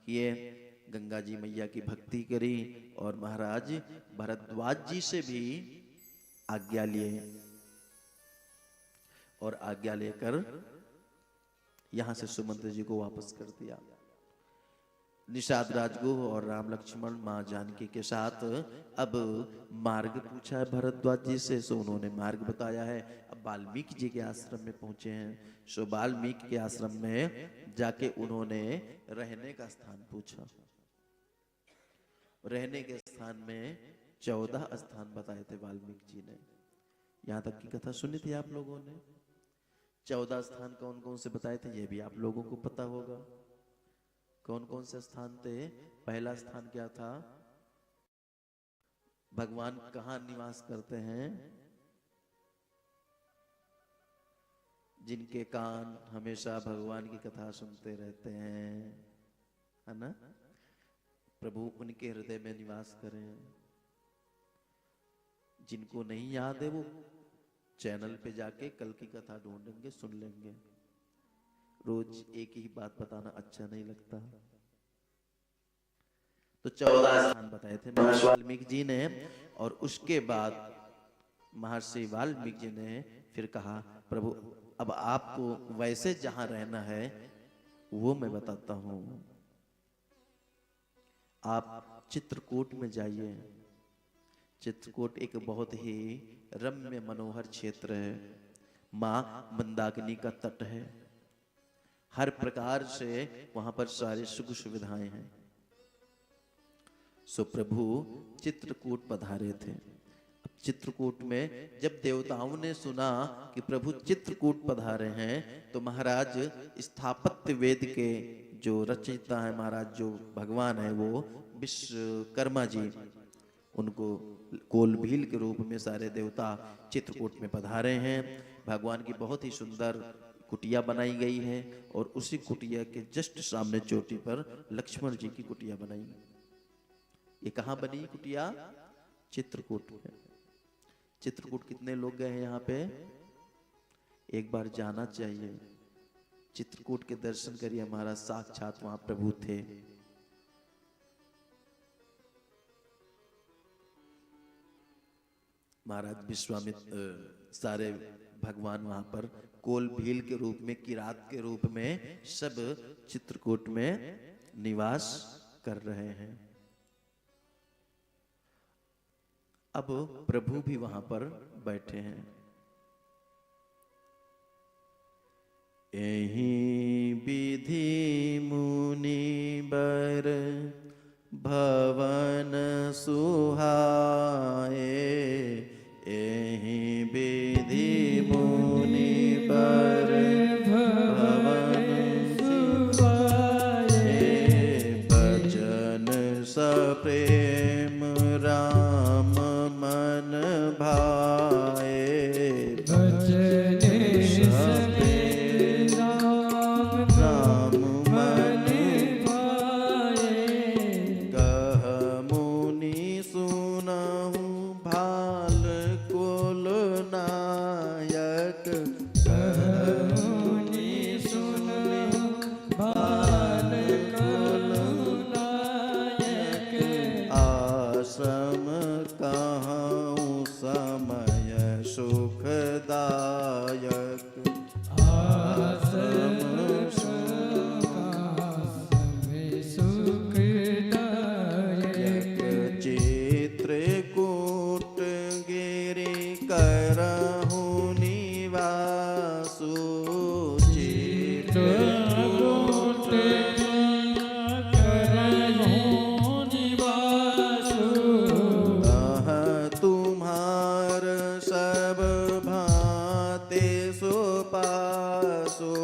किए, गंगा जी मैया की भक्ति करी और महाराज भरद्वाज जी से भी आज्ञा लिए और आज्ञा लेकर यहां से सुमंत्र जी को वापस कर दिया। निषाद राजगुह और राम लक्ष्मण मां जानकी के साथ अब मार्ग पूछा है भरद्वाज जी से, सो उन्होंने मार्ग बताया है। अब वाल्मीकि जी के आश्रम में पहुंचे हैं, सो वाल्मीकि के आश्रम में जाके उन्होंने रहने का स्थान पूछा। रहने के स्थान में 14 स्थान बताए थे वाल्मीकि जी ने। यहां तक की कथा सुनी थी आप लोगों ने। 14 स्थान कौन कौन से बताए थे ये भी आप लोगों को पता होगा। कौन कौन से स्थान थे? पहला स्थान क्या था? भगवान कहाँ निवास करते हैं? जिनके कान हमेशा भगवान की कथा सुनते रहते हैं, है ना, प्रभु उनके हृदय में निवास करें। जिनको नहीं याद है वो चैनल पे जाके कल की कथा ढूंढेंगे, सुन लेंगे। रोज एक ही बात बताना अच्छा नहीं लगता। तो 14 स्थान बताए थे महर्षि वाल्मीकि जी ने, और उसके बाद महर्षि वाल्मीकि जी ने फिर कहा प्रभु अब आपको वैसे जहां रहना है वो मैं बताता हूं। आप चित्रकूट में जाइए। चित्रकूट एक बहुत ही रम्य मनोहर क्षेत्र है। मां मंदाकिनी का तट है। हर प्रकार से वहां पर सारी सुख सुविधाएं हैं। सो प्रभु चित्रकूट पधारे थे। अब चित्रकूट में जब देवताओं ने सुना कि प्रभु चित्रकूट पधारे हैं तो महाराज स्थापत्य वेद के जो रचयिता है महाराज, जो भगवान है वो विश्वकर्मा जी, उनको कोलभील के रूप में सारे देवता चित्रकूट में पधारे हैं। भगवान की बहुत ही सुंदर कुटिया बनाई गई है और उसी कुटिया के जस्ट सामने चोटी पर लक्ष्मण जी की कुटिया बनाई। ये कहाँ बनी कुटिया? चित्रकूट में। चित्रकूट कितने लोग गए हैं यहाँ पे? एक बार जाना चाहिए। चित्रकूट के दर्शन करिए, हमारा साक्षात वहां प्रभु थे। महाराज विश्वामित्र सारे भगवान वहां पर कोलभील के रूप में, किरात के रूप में सब चित्रकूट में निवास कर रहे हैं। अब प्रभु भी वहां पर बैठे हैं। एहि विधि मुनिवर भवन सुहाए, एहि विधि मुनिवर भवन सुहाए, बचन सप्रेम राम मन भाए, बचन सप्रेम राम मन भाए, कह मुनि सुनहु भाल कुल नायक, कह मुनि सुनहु भाल कुल नायक, आश्रम कहूँ समय सुखदायक, आश्रम समय सुखदायक, चित्रकूट गिरि करहु निवासु, चित्रकूट करहु निवासु, तहाँ तुम्हार सब भांति सुपासु,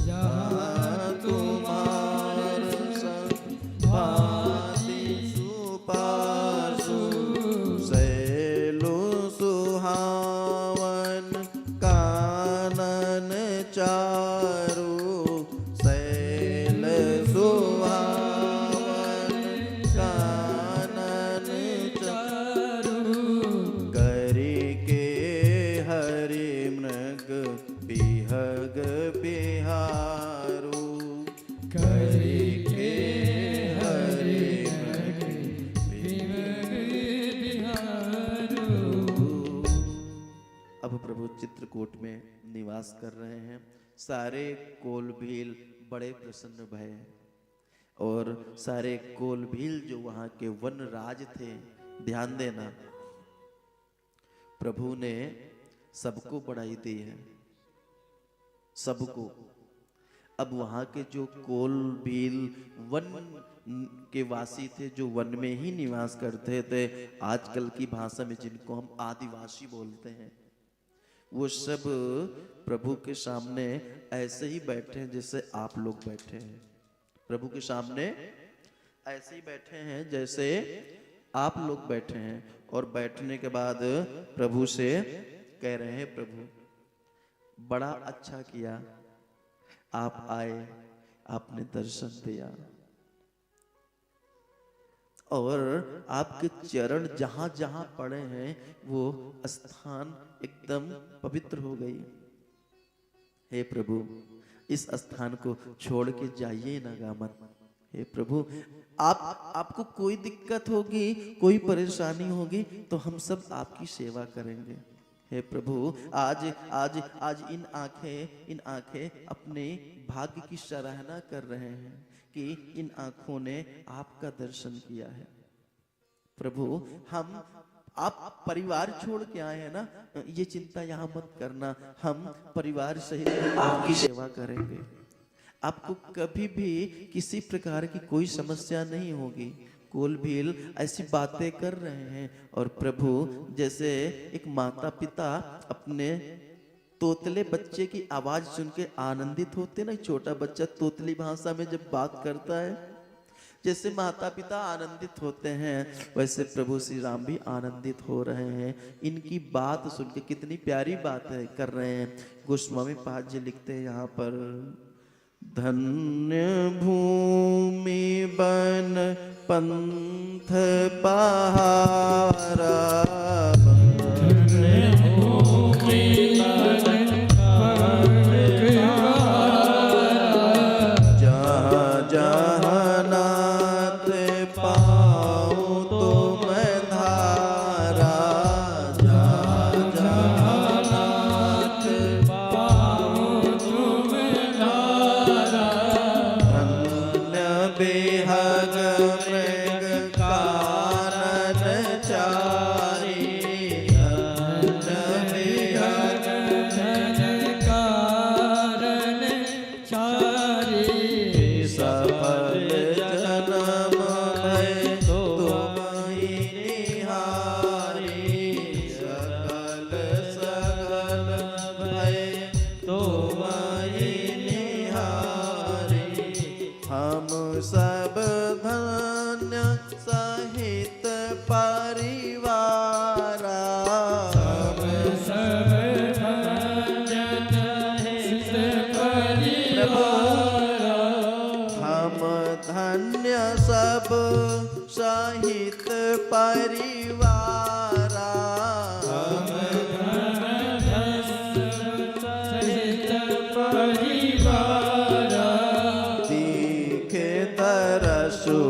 जहाँ तुम्हार सब भांति सुपासु, सैलो सुहावन कानन चारु, सैल सुहावन कानन चारु, करी के हरि मृग बिहग बिहारू, करी के चित्रकूट में निवास कर रहे हैं। सारे कोल भील बड़े प्रसन्न भये और सारे कोल भील जो वहां के वन राज थे, ध्यान देना, प्रभु ने सबको बड़ाई दी है, सबको। अब वहां के जो कोल भील वन के वासी थे, जो वन में ही निवास करते थे, आजकल की भाषा में जिनको हम आदिवासी बोलते हैं, वो सब प्रभु के सामने ऐसे ही बैठे हैं जैसे आप लोग बैठे हैं। प्रभु के सामने ऐसे ही बैठे हैं जैसे आप लोग बैठे हैं। और बैठने के बाद प्रभु से कह रहे हैं, प्रभु बड़ा अच्छा किया, आप आए, आपने दर्शन दिया और आपके चरण जहां जहां पड़े हैं वो स्थान एकदम पवित्र हो गई। हे प्रभु, इस स्थान को छोड़ के जाइए ना गामत। हे प्रभु, आपको कोई दिक्कत होगी, कोई परेशानी होगी तो हम सब आपकी सेवा करेंगे। हे प्रभु, आज इन आंखें अपने भाग्य की सराहना कर रहे हैं कि इन आंखों ने आपका दर्शन किया है। प्रभु, आप परिवार छोड़ के आए हैं ना, ये चिंता यहाँ मत करना, हम परिवार सहित आपकी सेवा करेंगे। आपको कभी भी किसी प्रकार की कोई समस्या नहीं होगी। कोल भील ऐसी बातें कर रहे हैं और प्रभु जैसे एक माता पिता अपने तोतले बच्चे की आवाज सुन के आनंदित होते ना, छोटा बच्चा तोतली भाषा में जब बात करता है, जैसे माता पिता आनंदित होते हैं, वैसे प्रभु श्री राम भी आनंदित हो रहे हैं। इनकी बात सुन के कितनी प्यारी बात है कर रहे हैं। गोस्वामी पाद जी लिखते हैं यहाँ पर, धन्य भूमि बन पंथ पहारा,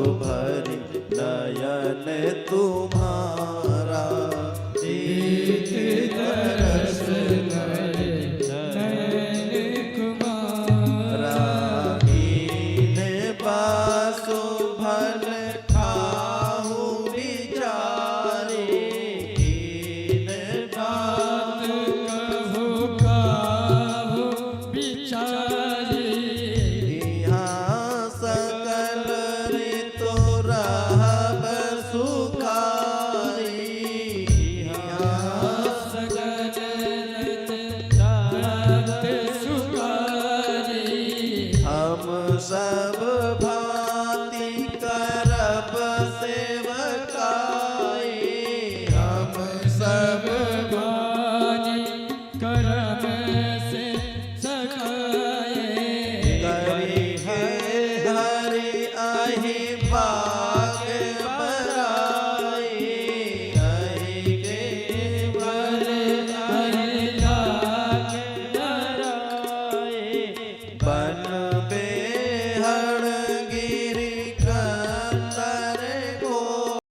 भरी नयन तुम्हारा।